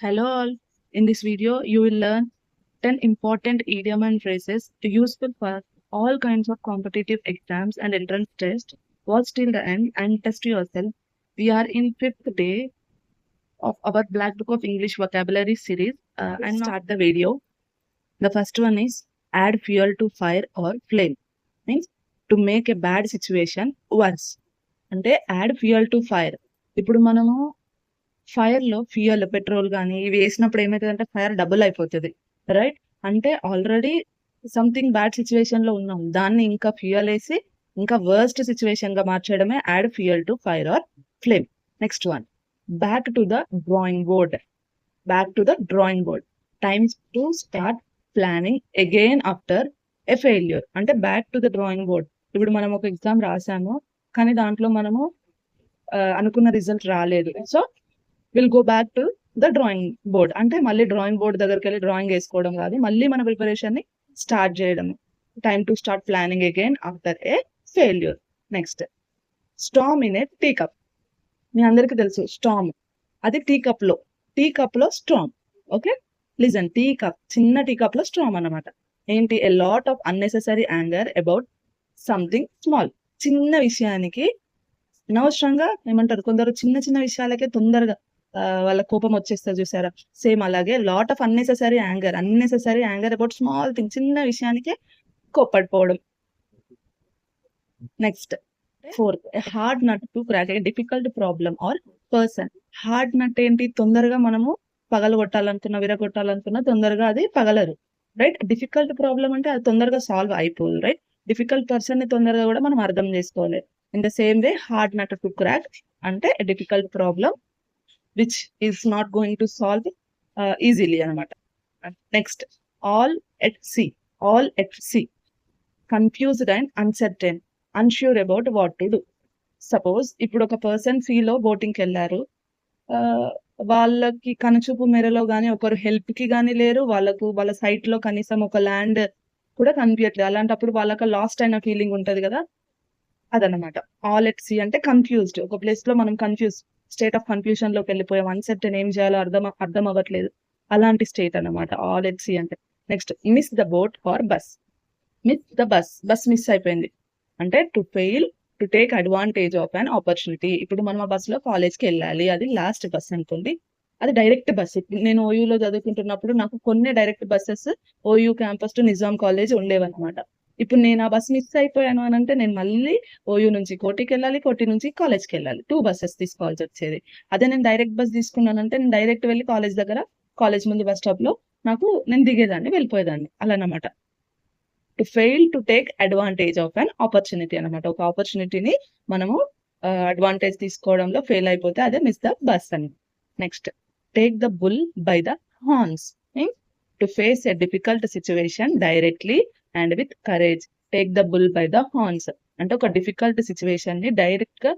Hello all. In this video, you will learn 10 important idiom and phrases useful for all kinds of competitive exams and entrance tests. Watch till the end and test yourself. We are in fifth day of our Black Book of English Vocabulary series and now start the video. The first one is add fuel to fire or flame. Means to make a bad situation worse. అంటే add fuel to fire. ఇప్పుడు మనము fire లో fuel petrol కానీ ఇవి వేసినప్పుడు ఏమవుతుంది fire double అయిపోతుంది, right? అంటే ఆల్రెడీ సంథింగ్ బ్యాడ్ సిచ్యువేషన్ లో ఉన్నాం, దాన్ని ఇంకా ఫ్యూయల్ వేసి ఇంకా వర్స్ట్ సిచ్యువేషన్ గా మార్చడమే add fuel to fire or flame. Next one, back to the drawing board. Back to the drawing board. Times to start planning again after a failure. అంటే back to the drawing board. ఇప్పుడు మనం ఒక exam రాసాము, కానీ దాంట్లో మనము అనుకున్న result రాలేదు. So will go back to the drawing board. అంటే మళ్ళీ డ్రాయింగ్ బోర్డ్ దగ్గరికి వెళ్ళి డ్రాయింగ్ వేసుకోవడం కాదు, మళ్ళీ మన ప్రిపరేషన్ ని స్టార్ట్ చేయడం. Time to start planning again after a failure. Next, storm in a tea cup. మీ అందరికి తెలుసు స్టామ్, అది టీ కప్ లో storm. Okay, listen, tea cup, చిన్న టీ కప్ లో స్టామ్ అన్నమాట. ఏంటి? A lot of unnecessary anger about something small. చిన్న విషయానికి అనవసరంగా ఏమంటారు, కొందరు చిన్న చిన్న విషయాలకే తొందరగా వాళ్ళ కోపం వచ్చేస్తారు, చూసారా? సేమ్ అలాగే lot of unnecessary anger about small thing. చిన్న విషయానికే కోప్పడిపోవడం. Next, fourth, hard nut to crack a difficult problem or person. Hard nut ఏంటి? తొందరగా మనము విరగొట్టాలనుకున్నా తొందరగా అది పగలరు, రైట్? డిఫికల్ట్ ప్రాబ్లమ్ అంటే అది తొందరగా సాల్వ్ అయిపోదు, రైట్? డిఫికల్ట్ పర్సన్ ని తొందరగా కూడా మనం అర్థం చేసుకోవాలి. In the same way, hard nut to crack అంటే difficult problem which is not going to solve easily అనమాట. Next, all at sea. Confused and uncertain, unsure about what to do. Suppose ఇప్పుడు ఒక పర్సన్ సీలో బోటింగ్కి వెళ్ళారు, వాళ్ళకి కనుచూపు మేరలో కానీ ఒకరు help కి కానీ లేరు, వాళ్ళ సైట్ లో కనీసం ఒక ల్యాండ్ కూడా కనిపించట్లేదు. అలాంటప్పుడు వాళ్ళకి లాస్ట్ అయిన ఫీలింగ్ ఉంటది కదా, అదనమాట. ఆల్ ఎట్ సీ అంటే కన్ఫ్యూజ్డ్, ఒక ప్లేస్ లో మనం స్టేట్ ఆఫ్ కన్ఫ్యూజన్ లోకి వెళ్ళిపోయాం, అన్సర్టెన్, ఏం చేయాలో అర్థం అవ్వట్లేదు, అలాంటి స్టేట్ అనమాట ఆల్ ఎట్ సీ అంటే. Next, miss the boat or bus. Bus miss అయిపోయింది అంటే to fail to take advantage of an opportunity. ఇప్పుడు మనం ఆ బస్ లో కాలేజ్కి వెళ్ళాలి, అది లాస్ట్ బస్ అనుకోండి, అది డైరెక్ట్ బస్. నేను ఓయూలో చదువుకుంటున్నప్పుడు నాకు కొన్ని direct buses OU campus to Nizam college ఉండేవన్నమాట. ఇప్పుడు నేను ఆ బస్ మిస్ అయిపోయాను అని అంటే నేను మళ్ళీ ఓయూ నుంచి కోటికి వెళ్ళాలి, కోటి నుంచి కాలేజ్కి వెళ్ళాలి, 2 buses తీసుకోవాల్సి వచ్చేది. అదే నేను డైరెక్ట్ బస్ తీసుకున్నానంటే నేను డైరెక్ట్ వెళ్ళి కాలేజ్ ముందు బస్ స్టాప్ లో నేను దిగేదాన్ని, వెళ్ళిపోయేదాన్ని, అలా అనమాట. To fail to take advantage of an opportunity అనమాట. ఒక ఆపర్చునిటీని మనము అడ్వాంటేజ్ తీసుకోవడంలో ఫెయిల్ అయిపోతే అదే మిస్ ద బస్ అని. Next, take the bull by the horns. To face a difficult situation directly and with courage. Take the bull by the horns అంటే ఒక difficult situation ని డైరెక్ట్ గా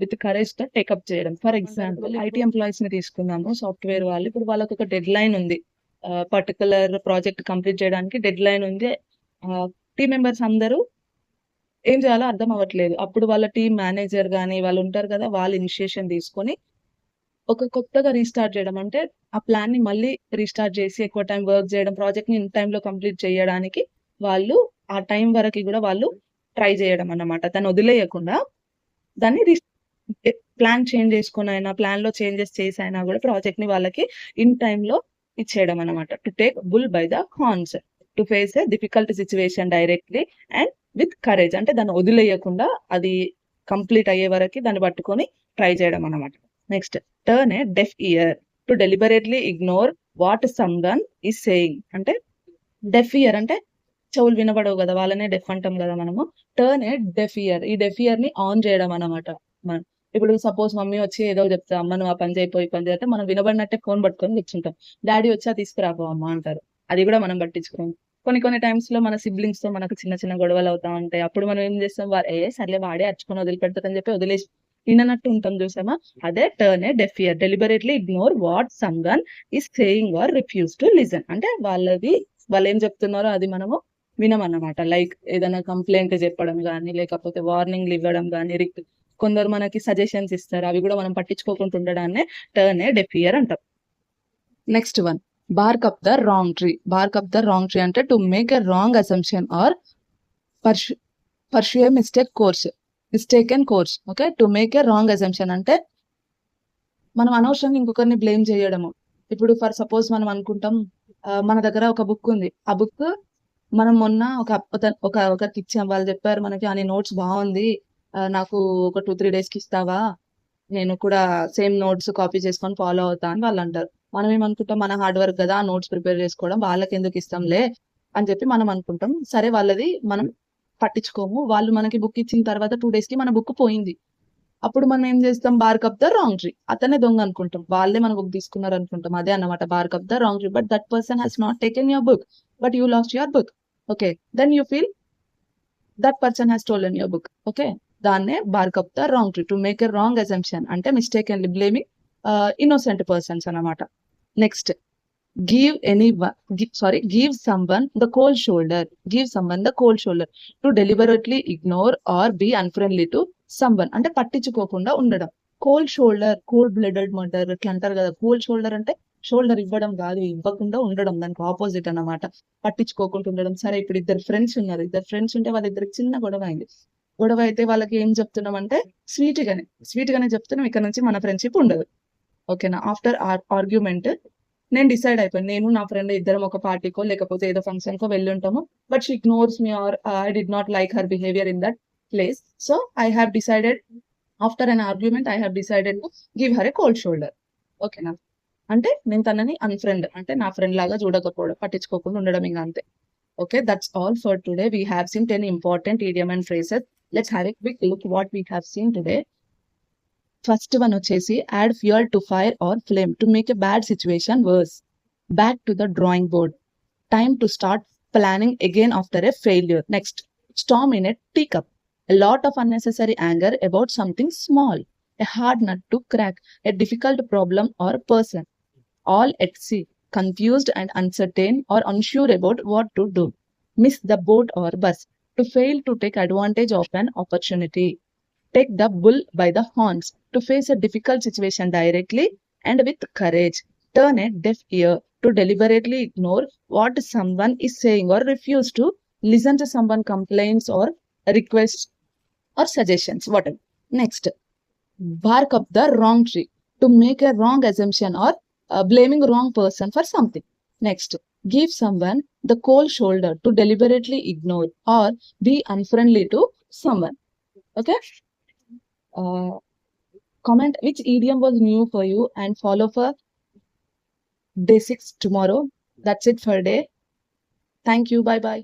విత్ కరేజ్ తో take up చేయడం. For example, IT employees ని తీసుకున్నాము, software వాళ్ళు. ఇప్పుడు వాళ్ళకి ఒక డెడ్ లైన్ ఉంది, పర్టికులర్ ప్రాజెక్ట్ కంప్లీట్ చేయడానికి డెడ్ లైన్ ఉంది. టీమ్ మెంబర్స్ అందరూ ఏం చేయాలో అర్థం అవ్వట్లేదు. అప్పుడు వాళ్ళ టీమ్ మేనేజర్ కానీ వాళ్ళు ఉంటారు కదా, వాళ్ళు ఇనిషియేషన్ తీసుకొని ఒక కొత్తగా రీస్టార్ట్ చేయడం, అంటే ఆ ప్లాన్ ని మళ్ళీ రీస్టార్ట్ చేసి ఎక్కువ టైం వర్క్ చేయడం, ప్రాజెక్ట్ ని ఇన్ టైంలో కంప్లీట్ చేయడానికి వాళ్ళు ఆ టైం వరకు కూడా వాళ్ళు ట్రై చేయడం అన్నమాట. దాన్ని వదిలేయకుండా దాన్ని ప్లాన్ చేంజ్ చేసుకుని అయినా, ప్లాన్ లో చేంజెస్ చేసి అయినా కూడా ప్రాజెక్ట్ ని వాళ్ళకి ఇన్ టైంలో ఇచ్చేయడం అనమాట. To take bull by the horns. To face a difficult situation directly and with courage అంటే దాన్ని వదిలేయకుండా అది కంప్లీట్ అయ్యే వరకు దాన్ని పట్టుకొని ట్రై చేయడం అనమాట. Next, turn a deaf year. To deliberately ignore what someone is saying. అంటే డెఫ్ ఇయర్ అంటే చెవులు వినబడవు కదా, వాళ్ళనే డెఫ్ అంటాం కదా మనము. టర్న్ ఏ డెఫ్ ఇయర్, ఈ డెఫ్ ఇయర్ ని ఆన్ చేయడం అనమాట. ఇప్పుడు సపోజ్ మమ్మీ వచ్చి ఏదో చెప్తా, అమ్మ నువ్వు ఆ పని చేయపోయి పని చేస్తే మనం వినబడినట్టే ఫోన్ పట్టుకొని కూర్చుంటాం. డాడీ వచ్చి తీసుకురాపో అమ్మ అంటారు, అది కూడా మనం పట్టించుకోం. కొన్ని టైమ్స్ లో మన సిబ్లింగ్స్ తో మనకు చిన్న చిన్న గొడవలు అవుతా ఉంటాయి. అప్పుడు మనం ఏం చేస్తాం, సర్లే వాడే అర్చుకొని వదిలిపెడతారని చెప్పి వదిలేసి విననట్టు ఉంటాం, చూసామా? అదే turn a deaf ear. Deliberately ignore what someone is saying or refuse to listen. అంటే వాళ్ళు ఏం చెప్తున్నారో అది మనము వినమన్నమాట. లైక్ ఏదైనా కంప్లైంట్ చెప్పడం కానీ, లేకపోతే వార్నింగ్లు ఇవ్వడం కానీ, కొందరు మనకి సజెషన్స్ ఇస్తారు, అవి కూడా మనం పట్టించుకోకుండా ఉండడాన్నే టర్న్ ఏ డెఫ్ ఇయర్ అంటాం. Next one, bark up the wrong tree. Bark up the wrong tree అంటే to make a wrong assumption or pursue a mistaken course. Okay, to make a wrong assumption అంటే మనం అనవసరంగా ఇంకొకరిని blame చేయడము. ఇప్పుడు for suppose మనం అనుకుంటాం మన దగ్గర ఒక బుక్ ఉంది, ఆ బుక్ మనం మొన్న ఒకరికి ఇచ్చాం, వాళ్ళు చెప్పారు మనకి అని నోట్స్ బాగుంది, నాకు ఒక 2-3 డేస్కి ఇస్తావా, నేను కూడా సేమ్ నోట్స్ కాపీ చేసుకొని ఫాలో అవుతా అని వాళ్ళు అంటారు. మనం ఏమనుకుంటాం, మన హార్డ్ వర్క్ కదా నోట్స్ ప్రిపేర్ చేసుకోవడం, వాళ్ళకి ఎందుకు ఇస్తాంలే అని చెప్పి మనం అనుకుంటాం. సరే, వాళ్ళది మనం పట్టించుకోము. వాళ్ళు మనకి బుక్ ఇచ్చిన తర్వాత 2 డేస్కి మన బుక్ పోయింది. అప్పుడు మనం ఏం చేస్తాం, BARC up the wrong tree. అతనే దొంగ అనుకుంటాం, వాళ్ళే మన బుక్ తీసుకున్నారు అనుకుంటాం. అదే అన్నమాట bark up the wrong tree. But that person has not taken your book, but you lost your book. Okay, then you feel that person has stolen your book. Okay, దాన్నే bark up the wrong tree, to make a wrong assumption అంటే mistakenly blaming innocent persons అన్నమాట. Next, give someone the cold shoulder. Give someone the cold shoulder, to deliberately ignore or be unfriendly to someone అంటే పట్టించుకోకుండా ఉండడం. Cold shoulder, cold blooded murder ఇట్లా అంటారు కదా. Cold shoulder అంటే shoulder ఇవ్వడం కాదు, ఇవ్వకుండా ఉండడం, దానికి ఆపోజిట్ అన్నమాట. పట్టించుకోకుండా ఉండడం. సరే, ఇప్పుడు ఇద్దరు ఫ్రెండ్స్ ఉన్నారు, ఇద్దరు ఫ్రెండ్స్ ఉంటే వాళ్ళిద్దరికి చిన్న గొడవ అయింది. గొడవ అయితే వాళ్ళకి ఏం చెప్తున్నాం అంటే స్వీట్ గానే చెప్తున్నాం, ఇక్కడ నుంచి మన ఫ్రెండ్షిప్ ఉండదు. ఓకేనా, ఆఫ్టర్ ఆర్గ్యుమెంట్ నేను డిసైడ్ అయిపోయాను, నేను నా ఫ్రెండ్ ఇద్దరం ఒక పార్టీకో లేకపోతే ఏదో ఫంక్షన్ కో వెళ్ళి ఉంటాము. But she ignores me or I did not like her behaviour in that place. So I have decided after an argument I have decided to give her a cold shoulder. ఓకేనా, అంటే నేను తనని unfriend అంటే నా friend లాగా చూడకపోవడం, పట్టించుకోకుండా ఉండడం, ఇంకా అంతే. Okay, that's all for today. We have seen 10 important idiom and phrases. Let's have a quick look what we have seen today. First one వచ్చేసి add fuel to fire or flame to make a bad situation worse. Back to the drawing board, time to start planning again after a failure. Next, storm in a tea cup, a lot of unnecessary anger about something small, a hard nut to crack, a difficult problem or person. All at sea, confused and uncertain or unsure about what to do. Miss the boat or bus, to fail to take advantage of an opportunity. Take the bull by the horns, to face a difficult situation directly and with courage. Turn a deaf ear, to deliberately ignore what someone is saying or refuse to listen to someone's complaints or requests or suggestions, whatever. Next, bark up the wrong tree, to make a wrong assumption or blaming wrong person for something. Next, give someone the cold shoulder, to deliberately ignore or be unfriendly to someone. Okay, comment which idiom was new for you and follow for day 6 tomorrow. That's it for day. Thank you. Bye bye.